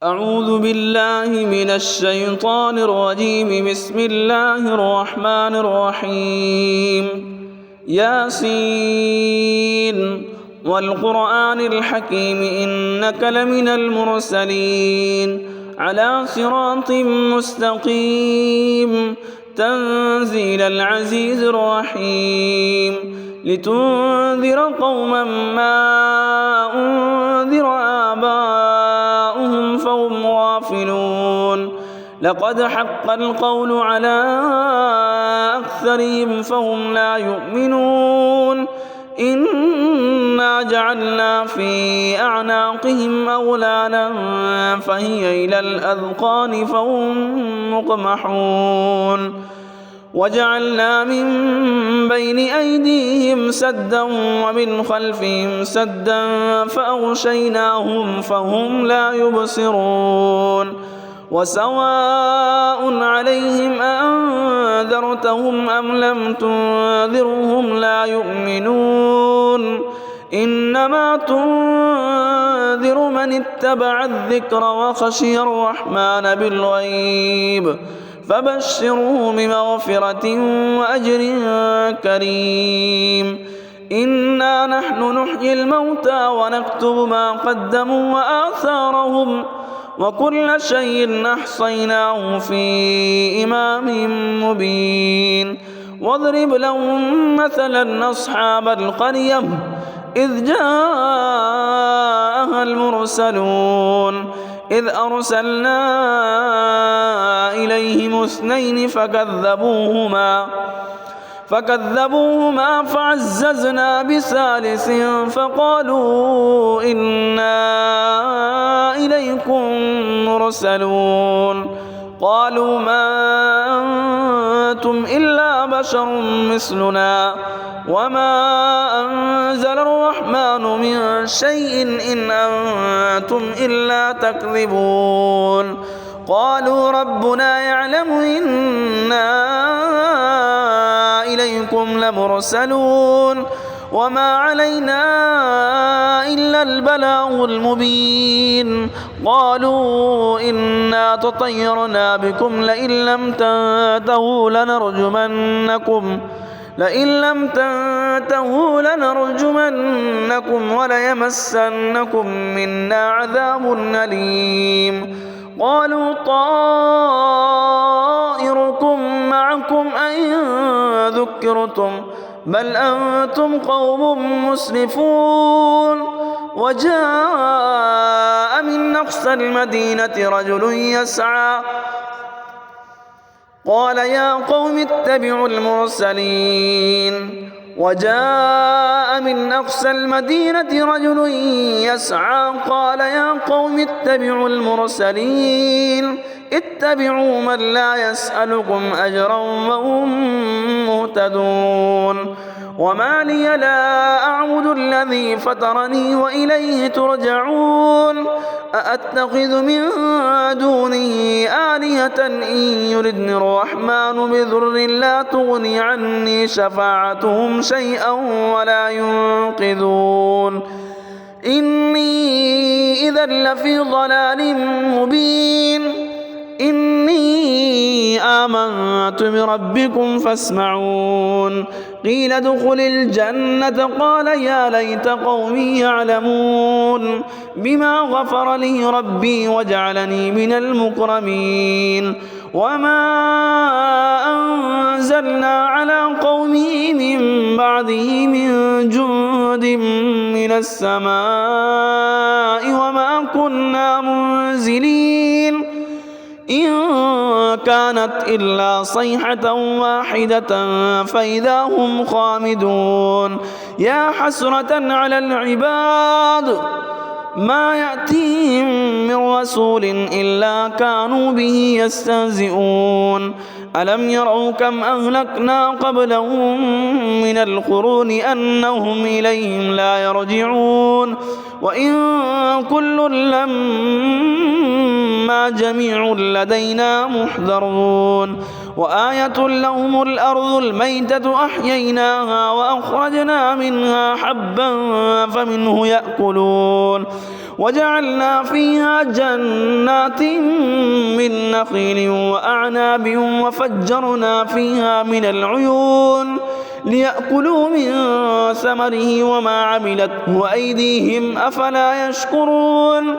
أعوذ بالله من الشيطان الرجيم. بسم الله الرحمن الرحيم. ياسين والقرآن الحكيم إنك لمن المرسلين على صراط مستقيم تنزيل العزيز الرحيم لتنذر قوما ما أنذر آباؤهم فهم غافلون. لقد حق القول على أكثرهم فهم لا يؤمنون. إنا جعلنا في أعناقهم أغلالا فهي إلى الأذقان فهم مقمحون. وجعلنا من بين أيديهم سدا ومن خلفهم سدا فأغشيناهم فهم لا يبصرون. وسواء عليهم أأنذرتهم أم لم تنذرهم لا يؤمنون. إنما تنذر من اتبع الذكر وخشي الرحمن بالغيب فبشره بمغفرة وأجر كريم. إنا نحن نحيي الموتى ونكتب ما قدموا وآثارهم وكل شيء أحصيناه في إمام مبين. واضرب لهم مثلا أصحاب القرية إذ جاءها المرسلون إذ أرسلنا إليهم اثنين فكذبوهما فعززنا بثالث فقالوا إنا إليكم مرسلون. قالوا ما أنتم إلا بشر مثلنا وما أنزل الرحمن من شيء إن أنتم إلا تكذبون. قالوا ربنا يعلم إنا إليكم لمرسلون وما علينا إلا البلاغ المبين. قالوا إنا تطيرنا بكم لئن لم تنتهوا لنرجمنكم وليمسنكم منا عذاب أليم. قالوا طائركم معكم أئن ذكرتم بل أنتم قوم مسرفون. وجاء من أقصى المدينة رجل يسعى قال يا قوم اتبعوا المرسلين. وجاء من أقصى المدينة رجل يسعى قال يا قوم اتبعوا المرسلين. اتبعوا من لا يسألكم أجرا وهم مهتدون. وما لي لا أعبد الذي فطرني وإليه ترجعون. أأتخذ من دونه آلهة إن يردني الرحمن بضر لا تغني عني شفاعتهم شيئا ولا ينقذون. إني إذا لفي ضلال مبين. إني آمنت بربكم فاسمعون. قيل ادخل الجنة قال يا ليت قومي يعلمون بما غفر لي ربي وجعلني من المكرمين. وما أنزلنا على قومه من بعده من جند من السماء وما كنا منزلين إن كانت إلا صيحة واحدة فإذا هم خامدون. يا حسرة على العباد ما يأتيهم من رسول إلا كانوا به يستهزئون. ألم يروا كم أهلكنا قبلهم من القرون أنهم إليهم لا يرجعون. وإن كل لما جميع لدينا محضرون. وآية لهم الأرض الميتة أحييناها وأخرجنا منها حبا فمنه يأكلون وجعلنا فيها جنات من نخيل وأعناب وفجرنا فيها من العيون ليأكلوا من ثمره وما عملته أيديهم أفلا يشكرون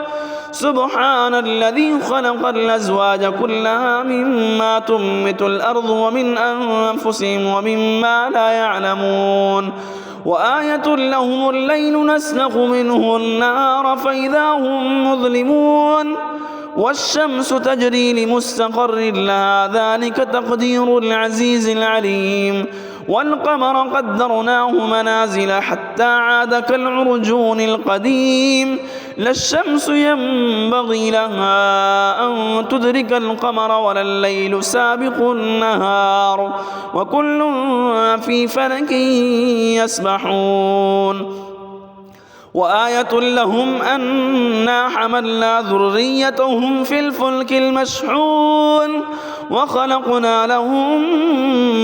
سبحان الذي خلق الأزواج كلها مما تنبت الأرض ومن أنفسهم ومما لا يعلمون وآية لهم الليل نسلخ منه النهار فإذا هم مظلمون والشمس تجري لمستقر لها ذلك تقدير العزيز العليم والقمر قدرناه منازل حتى عاد كالعرجون القديم لا الشمس ينبغي لها أن تدرك القمر ولا الليل سابق النهار وكل في فلك يسبحون وآية لهم أنا حملنا ذريتهم في الفلك المشحون وخلقنا لهم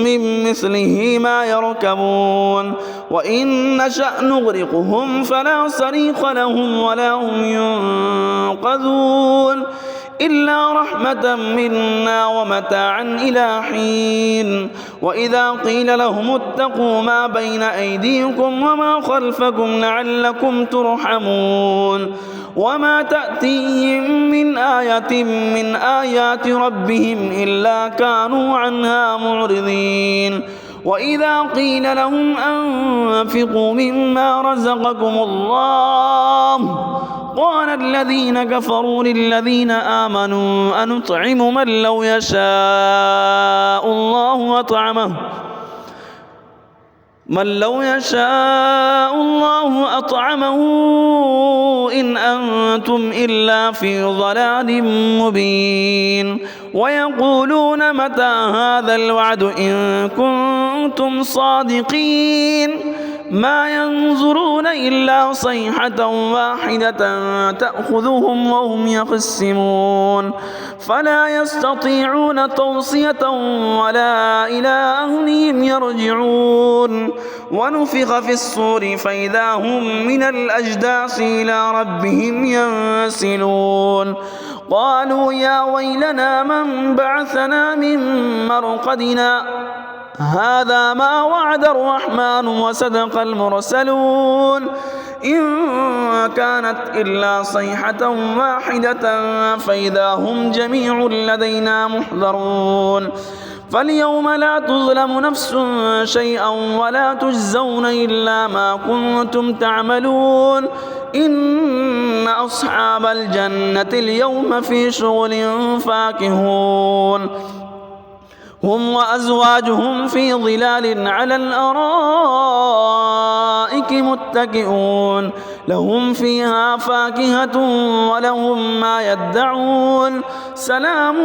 من مثله ما يركبون وإن نشأ نغرقهم فلا صريخ لهم ولا هم ينقذون إلا رحمة منا ومتاعا إلى حين وإذا قيل لهم اتقوا ما بين أيديكم وما خلفكم لعلكم ترحمون وما تأتيهم من آية من آيات ربهم إلا كانوا عنها معرضين وإذا قيل لهم أنفقوا مما رزقكم الله قال الذين كفروا للذين آمنوا أنطعم من لو يشاء الله أطعمه إن أنتم إلا في ضلال مبين ويقولون متى هذا الوعد إن كنتم صادقين ما ينظرون إلا صيحة واحدة تأخذهم وهم يخصمون فلا يستطيعون توصية ولا إلى أهلهم يرجعون ونفخ في الصور فإذا هم من الأجداث إلى ربهم ينسلون قالوا يا ويلنا من بعثنا من مرقدنا هذا ما وعد الرحمن وصدق المرسلون إن كانت إلا صيحة واحدة فإذا هم جميع لدينا محضرون فاليوم لا تظلم نفس شيئا ولا تجزون إلا ما كنتم تعملون إن أصحاب الجنة اليوم في شغل فاكهون هم وأزواجهم في ظلال على الأرائك متكئون لهم فيها فاكهة ولهم ما يدعون سلام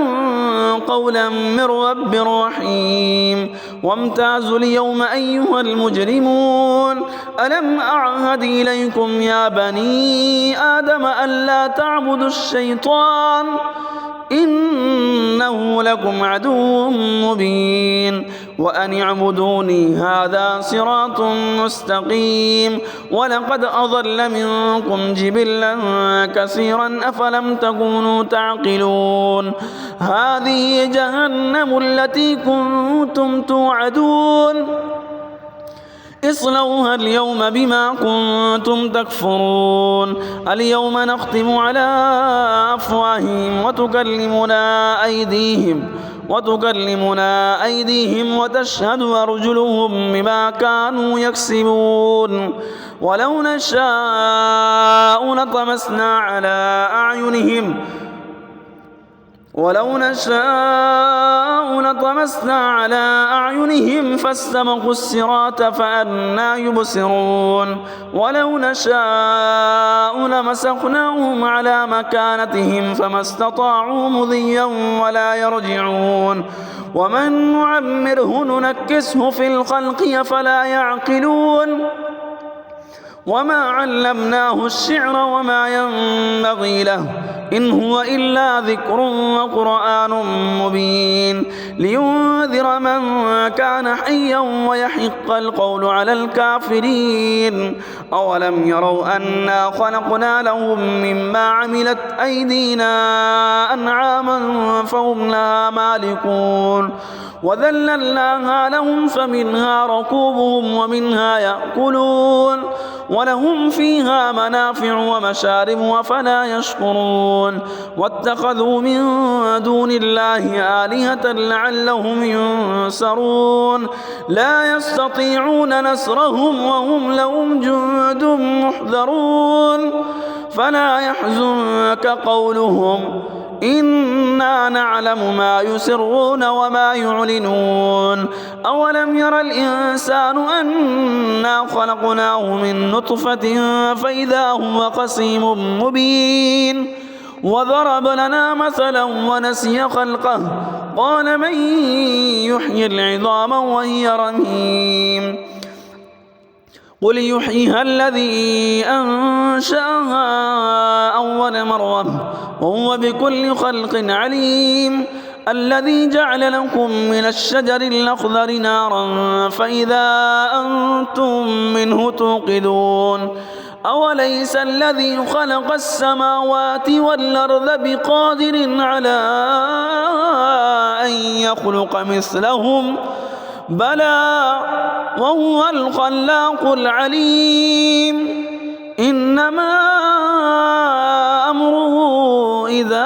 قولا من رب رحيم وامتازوا اليوم أيها المجرمون ألم أعهد إليكم يا بني آدم ألا تعبدوا الشيطان إنه لكم عدو مبين وأن اعبدوني هذا صراط مستقيم ولقد أضل منكم جبلا كثيرا أفلم تكونوا تعقلون هذه جهنم التي كنتم توعدون اصلوها اليوم بما كنتم تكفرون اليوم نختم على أفواههم وتكلمنا أيديهم وتشهد أرجلهم بما كانوا يكسبون ولو نشاء لطمسنا على أعينهم فاستبقوا الصراط فأنى يبصرون ولو نشاء لمسخناهم على مكانتهم فما استطاعوا مضيا ولا يرجعون ومن نعمره ننكسه في الخلق أفلا يعقلون وما علمناه الشعر وما ينبغي له إن هو إلا ذكر وقرآن مبين لينذر من كان حيا ويحق القول على الكافرين أولم يروا أنا خلقنا لهم مما عملت أيدينا أنعاما فهم لها مالكون وذللناها لهم فمنها ركوبهم ومنها يأكلون ولهم فيها منافع ومشارب وفلا يشكرون واتخذوا من دون الله آلهة لعلهم ينصرون لا يستطيعون نصرهم وهم لهم جند محضرون فلا يحزنك قولهم إنا نعلم ما يسرون وما يعلنون أولم ير الإنسان أنا خلقناه من نطفة فإذا هو خصيم مبين وضرب لنا مثلا ونسي خلقه قال من يحيي العظام وهي رميم قل يحييها الذي أنشأها أول مرة وهو بكل خلق عليم الذي جعل لكم من الشجر الأخضر نارا فإذا أنتم منه توقدون أوليس الذي خلق السماوات والأرض بقادر على أن يخلق مثلهم بلى وهو الخلاق العليم إنما أمره إذا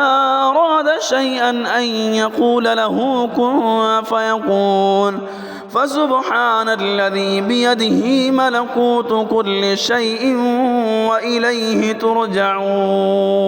أراد شيئا أن يقول له كن فيكون فسبحان الذي بيده ملكوت كل شيء وإليه ترجعون.